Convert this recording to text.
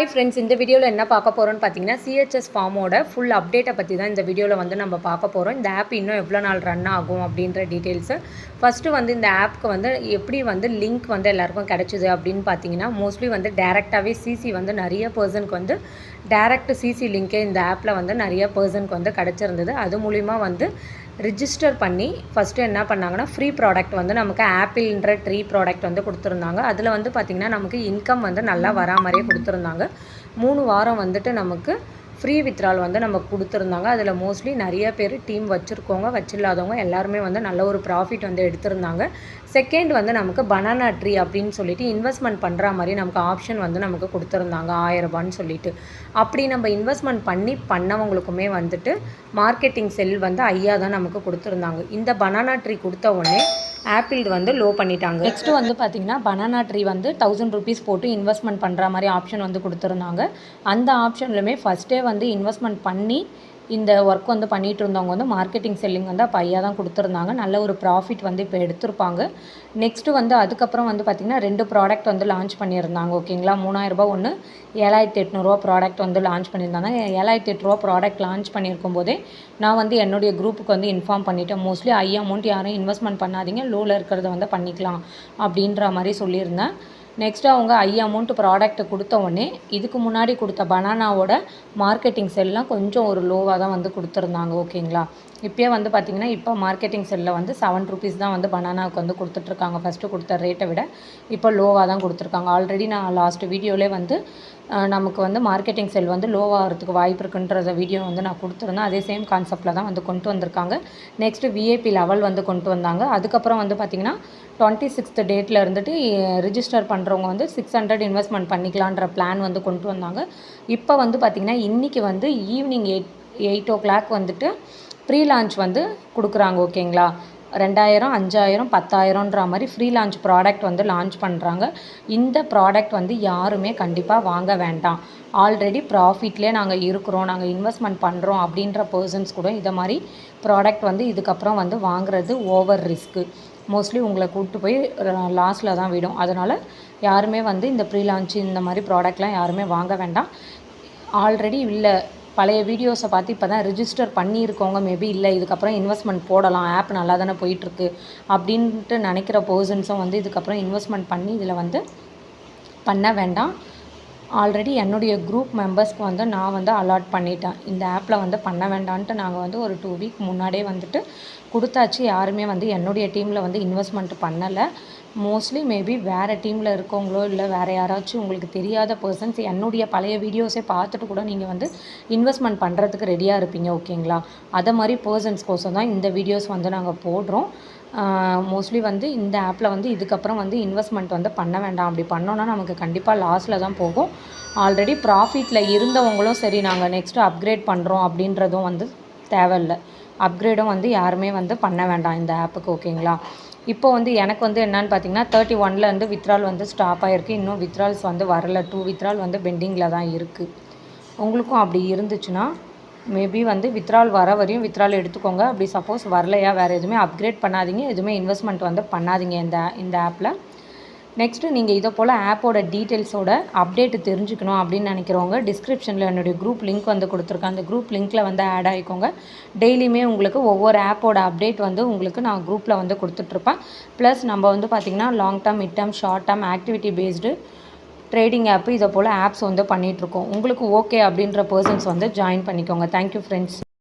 Hi friends, இந்த வீடியோவில் என்ன பார்க்க போகிறோன்னு பார்த்தீங்கன்னா சிஹெச்எஸ் ஃபார்மோட ஃபுல் அப்டேட்டை பற்றி தான் இந்த வீடியோவில் வந்து நம்ம பார்க்க போகிறோம். இந்த ஆப் இன்னும் எவ்வளோ நாள் ரன் ஆகும் அப்படின்ற டீட்டெயில்ஸு. ஃபஸ்ட்டு வந்து இந்த ஆப்புக்கு வந்து எப்படி வந்து லிங்க் வந்து எல்லாருக்கும் கிடச்சிது அப்படின்னு பார்த்தீங்கன்னா, மோஸ்ட்லி வந்து டேரெக்டாகவே சிசி வந்து நிறைய பர்சனுக்கு வந்து டேரெக்ட் சிசி லிங்க்கே இந்த ஆப்பில் வந்து நிறைய பர்சனுக்கு வந்து கிடச்சிருந்தது. அது மூலிமா வந்து ரிஜிஸ்டர் பண்ணி ஃபஸ்ட்டு என்ன பண்ணாங்கன்னா ஃப்ரீ ப்ராடக்ட் வந்து நமக்கு ஆப்பிள்ன்ற ட்ரீ ப்ராடக்ட் வந்து கொடுத்துருந்தாங்க. அதில் வந்து பார்த்திங்கன்னா நமக்கு இன்கம் வந்து நல்லா வரா மாதிரியே கொடுத்துருந்தாங்க. 3 வாரம் வந்துட்டு நமக்கு ஃப்ரீ வித்ட்ரால் வந்து நமக்கு கொடுத்துருந்தாங்க. அதில் மோஸ்ட்லி நிறைய பேர் டீம் வச்சுருக்கவங்க வச்சில்லாதவங்க எல்லாருமே வந்து நல்ல ஒரு ப்ராஃபிட் வந்து எடுத்திருந்தாங்க. செகண்ட் வந்து நமக்கு பனானா ட்ரீ அப்படின்னு சொல்லிட்டு இன்வெஸ்ட்மெண்ட் பண்ணுற மாதிரி நமக்கு ஆப்ஷன் வந்து நமக்கு கொடுத்துருந்தாங்க 1000 ரூபான்னு சொல்லிட்டு. அப்படி நம்ம இன்வெஸ்ட்மெண்ட் பண்ணவங்களுக்குமே வந்துட்டு மார்க்கெட்டிங் செல் வந்து 5000 தான் நமக்கு கொடுத்துருந்தாங்க. இந்த பனானா ட்ரீ கொடுத்த உடனே ஆப்பிள் வந்து லோ பண்ணிட்டாங்க. நெக்ஸ்ட்டு வந்து பார்த்திங்கன்னா பனானா ட்ரீ வந்து 1000 ரூபீஸ் போட்டு இன்வெஸ்ட்மெண்ட் பண்ணுற மாதிரி ஆப்ஷன் வந்து கொடுத்துருந்தாங்க. அந்த ஆப்ஷன்லையுமே ஃபஸ்ட்டே வந்து இன்வெஸ்ட்மெண்ட் பண்ணி இந்த ஒர்க் வந்து பண்ணிகிட்டு இருந்தவங்க வந்து மார்க்கெட்டிங் செல்லிங் வந்து அப்போ 5000 தான் கொடுத்துருந்தாங்க. நல்ல ஒரு ப்ராஃபிட் வந்து இப்போ எடுத்திருப்பாங்க. நெக்ஸ்ட்டு வந்து அதுக்கப்புறம் வந்து பார்த்திங்கன்னா 2 ப்ராடக்ட் வந்து லான்ச் பண்ணியிருந்தாங்க. ஓகேங்களா, 3000 ரூபா ஒன்று, 7800 ப்ராடக்ட் வந்து லான்ச் பண்ணியிருந்தாங்க. 7800 ப்ராடக்ட் லான்ச் பண்ணியிருக்கும் போதே நான் வந்து என்னுடைய குரூப்புக்கு வந்து இன்ஃபார்ம் பண்ணிவிட்டேன். மோஸ்ட்லி ஹை அமௌண்ட் யாரும் இன்வெஸ்ட்மெண்ட் பண்ணாதீங்க, லோவில் இருக்கிறத வந்து பண்ணிக்கலாம் அப்படின்ற மாதிரி சொல்லியிருந்தேன். நெக்ஸ்ட்டு அவங்க ஹை அமௌண்ட் ப்ராடக்ட் கொடுத்த உடனே இதுக்கு முன்னாடி கொடுத்த பனானாவோட மார்க்கெட்டிங் செல்லாம் கொஞ்சம் ஒரு லோவாக தான் வந்து கொடுத்துருந்தாங்க. ஓகேங்களா, இப்போயே வந்து பார்த்திங்கன்னா இப்போ மார்க்கெட்டிங் செல்லில் வந்து 7 ரூபீஸ் தான் வந்து பனானாவுக்கு வந்து கொடுத்துட்ருக்காங்க. ஃபஸ்ட்டு கொடுத்த ரேட்டை விட இப்போ லோவாக தான் கொடுத்துருக்காங்க. ஆல்ரெடி நான் லாஸ்ட் வீடியோவிலே வந்து நமக்கு வந்து மார்க்கெட்டிங் செல் வந்து லோவாகிறதுக்கு வாய்ப்பு இருக்குன்றத வீடியோ வந்து நான் கொடுத்துருந்தேன். அதே சேம் கான்செப்டில் தான் வந்து கொண்டு வந்திருக்காங்க. நெக்ஸ்ட்டு விஐபி லெவல் வந்து கொண்டு வந்தாங்க. அதுக்கப்புறம் வந்து பார்த்திங்கன்னா 26th டேட்டில் இருந்துட்டு ரிஜிஸ்டர் பண்ணுறவங்க வந்து 600 இன்வெஸ்ட்மெண்ட் பண்ணிக்கலான்ற பிளான் வந்து கொண்டு வந்தாங்க. இப்போ வந்து பார்த்திங்கன்னா இன்றைக்கி வந்து ஈவினிங் 8 o'clock வந்துட்டு ப்ரீ லான்ச் வந்து கொடுக்குறாங்க. ஓகேங்களா, 2000, 5000, 10000ன்ற மாதிரி ஃப்ரீ லான்ச் ப்ராடக்ட் வந்து லான்ச் பண்ணுறாங்க. இந்த ப்ராடக்ட் வந்து யாருமே கண்டிப்பாக வாங்க வேண்டாம். ஆல்ரெடி ப்ராஃபிட்லேயே நாங்கள் இருக்கிறோம், நாங்கள் இன்வெஸ்ட்மெண்ட் பண்ணுறோம் அப்படின்ற பர்சன்ஸ் கூட இதை மாதிரி ப்ராடக்ட் வந்து இதுக்கப்புறம் வந்து வாங்குறது ஓவர் ரிஸ்க்கு. மோஸ்ட்லி உங்களை கூப்பிட்டு போய் லாஸில் தான் விடும். அதனால் யாருமே வந்து இந்த ப்ரீ லான்ச் இந்த மாதிரி ப்ராடக்ட்லாம் யாருமே வாங்க வேண்டாம். ஆல்ரெடி இல்லை பழைய வீடியோஸை பார்த்து இப்போ தான் ரிஜிஸ்டர் பண்ணியிருக்கவங்க மேபி இல்லை இதுக்கப்புறம் இன்வெஸ்ட்மெண்ட் போடலாம், ஆப் நல்லா தானே போயிட்டுருக்கு அப்படின்ட்டு நினைக்கிற பர்சன்ஸும் வந்து இதுக்கப்புறம் இன்வெஸ்ட்மெண்ட் பண்ணி இதில் வந்து பண்ண வேண்டாம். ஆல்ரெடி என்னுடைய குரூப் மெம்பர்ஸ்க்கு வந்து நான் வந்து அலாட் பண்ணிட்டேன். இந்த ஆப்பில் வந்து பண்ண வேண்டான்ட்டு நாங்கள் வந்து ஒரு 2 வீக் முன்னாடியே வந்துட்டு கொடுத்தாச்சு. யாருமே வந்து என்னுடைய டீமில் வந்து இன்வெஸ்ட்மெண்ட் பண்ணலை. மோஸ்ட்லி மேபி வேறு டீமில் இருக்கவங்களோ இல்லை வேறு யாராச்சும் உங்களுக்கு தெரியாத பர்சன்ஸ் என்னுடைய பழைய வீடியோஸை பார்த்துட்டு கூட நீங்கள் வந்து இன்வெஸ்ட்மெண்ட் பண்ணுறதுக்கு ரெடியாக இருப்பீங்க. ஓகேங்களா, அதை மாதிரி பர்சன்ஸ்கோசம் தான் இந்த வீடியோஸ் வந்து நாங்கள் போடுறோம். மோஸ்ட்லி வந்து இந்த ஆப்பில் வந்து இதுக்கப்புறம் வந்து இன்வெஸ்ட்மெண்ட் வந்து பண்ண வேண்டாம். அப்படி பண்ணோன்னா நமக்கு கண்டிப்பாக லாஸில் தான் போகும். ஆல்ரெடி ப்ராஃபிட்டில் இருந்தவங்களும் சரி நாங்கள் நெக்ஸ்ட்டு அப்கிரேட் பண்ணுறோம் அப்படின்றதும் வந்து தேவையில்லை. அப்கிரேடும் வந்து யாருமே வந்து பண்ண வேண்டாம் இந்த ஆப்புக்கு. ஓகேங்களா, இப்போ வந்து எனக்கு வந்து என்னென்னு பார்த்தீங்கன்னா 31 வித்ட்ரால் வந்து ஸ்டாப் ஆகிருக்கு. இன்னும் வித்ட்ரால்ஸ் வந்து வரல. 2 வித்ட்ரால் வந்து பெண்டிங்கில் தான் இருக்குது. உங்களுக்கும் அப்படி இருந்துச்சுன்னா மேபி வந்து வித்ட்ரால் வர வரையும் வித்ட்ரால் எடுத்துக்கோங்க. அப்படி சப்போஸ் வரலையா வேறு எதுவுமே அப்கிரேட் பண்ணாதீங்க, எதுவுமே இன்வெஸ்ட்மெண்ட் வந்து பண்ணாதீங்க இந்த ஆப்பில். நெக்ஸ்ட்டு நீங்கள் இதை போல் ஆப்போட டீட்டெயில்ஸோட அப்டேட்டு தெரிஞ்சுக்கணும் அப்படின்னு நினைக்கிறவங்க டிஸ்கிரிப்ஷனில் என்னுடைய குரூப் லிங்க் வந்து கொடுத்துருக்கேன். அந்த குரூப் லிங்க்கில் வந்து ஆட் ஆகிக்கோங்க. டெய்லியுமே உங்களுக்கு ஒவ்வொரு ஆப்போட அப்டேட் வந்து உங்களுக்கு நான் குரூப்பில் வந்து கொடுத்துட்ருப்பேன். ப்ளஸ் நம்ம வந்து பார்த்திங்கன்னா long term, mid term, short term, activity based trading app இதை போல் ஆப்ஸ் வந்து பண்ணிகிட்ருக்கோம். உங்களுக்கு ஓகே அப்படின்ற பர்சன்ஸ் வந்து ஜாயின் பண்ணிக்கோங்க. Thank you friends.